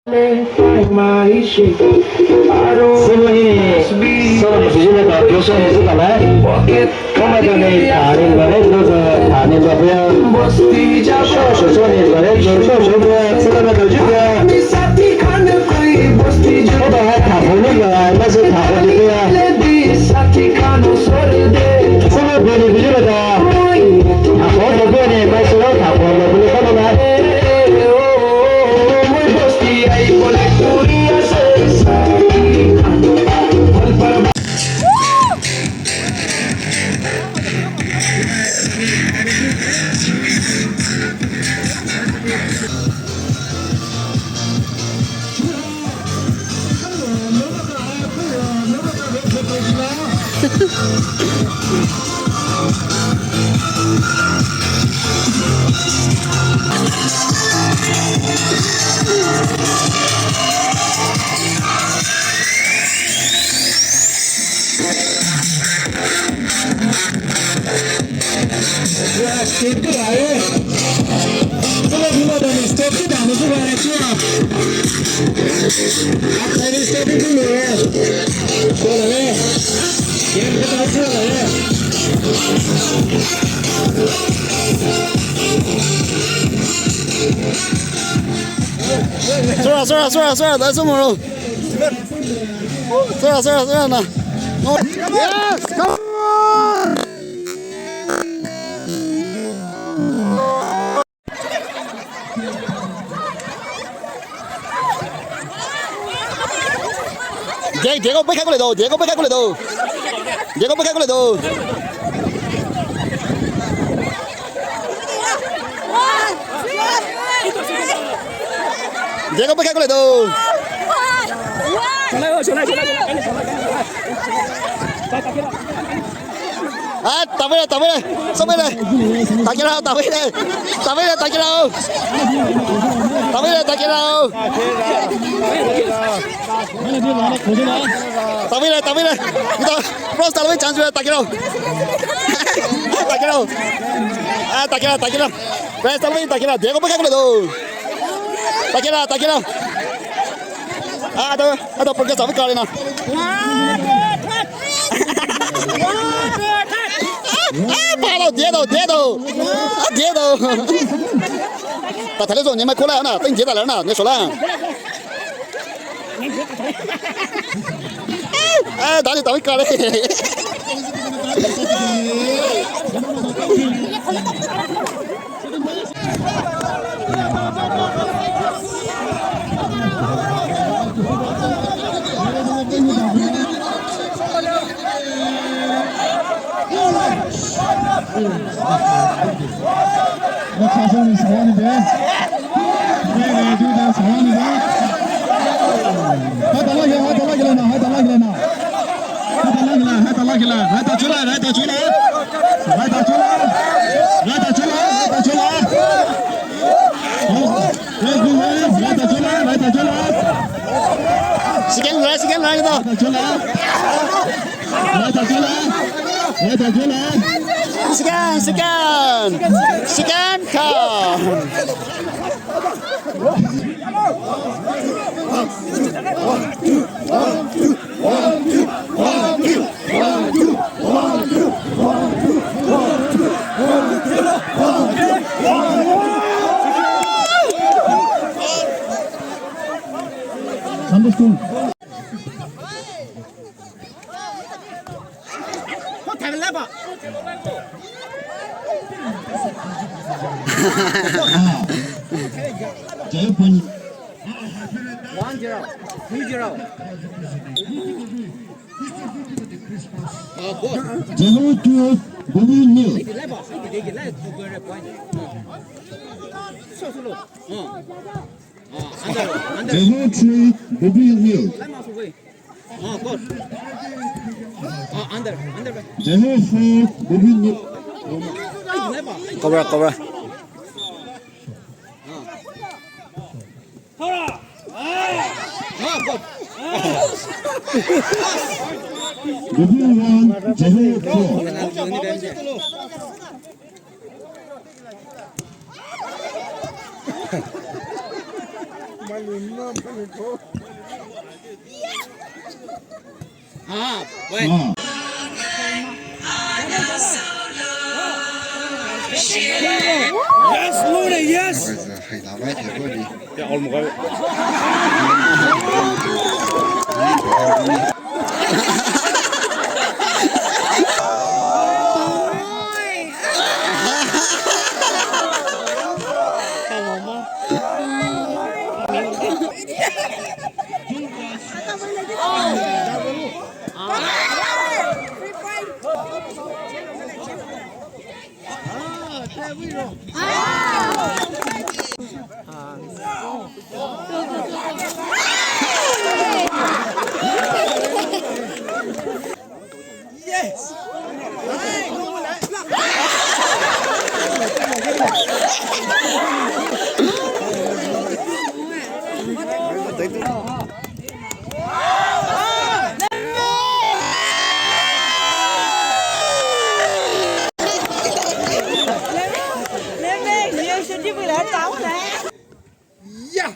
Solo succede che più sono su da me, come da nei tani il vareggio, tani il vareggio, sono il vareggio, sono da giudia. O da taponi ga, ma se taponi ga. Sono bene vigile da. Taponi bene, ma se non taponi bene come da. 쏘라 나 쏘므로 쏘라 나 Yes come on Diego bước khác của đồ Diego bước khác của đồ Diego bước khác của đồ Diego bước khác của đồ à tao đây xong bên đây tao kia đâu tao bên đây tao kia đâu 이거 프로스 달라면 잔주야 따기로 아 따기라 프로스 달라면 따기라 내가 뭐가 그래 너 따기라 아너 porque sabe que na para dedo ta thấy rồi nhưng mà cô lại nào tinh chế lại nào nghe số là à đã đi tới coi đi 나 가서는 잘하는데 네 둘다 잘하는데 하다 줄라 시간 나 이거 시간 가 제분 1-0, 2-0. 제호 투 고민요 제호 투 고민요 제호 후 고민요 cobra 고민원 제호 투啊，喂，啊， yes, Luna, yes. 很大外铁过的。 Ya olmuyor. Ya.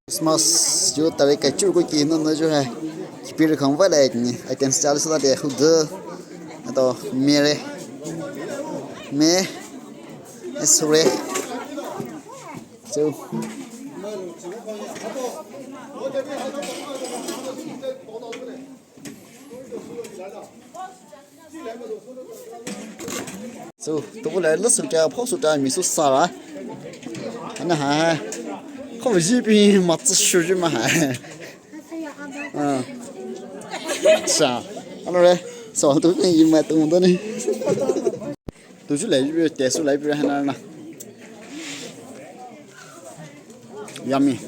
什么就大概就个技能那就是比如看未来呢，还跟家里是那的后头，那到咩嘞，咩，那是嘞，就。就都不来，那时候家跑出家没说啥了，那还。 好一边嘛，只学的嘛还，嗯，是啊，那嘞，啥都跟一买懂的呢，都是来这边，带出来这边还哪呢？杨明。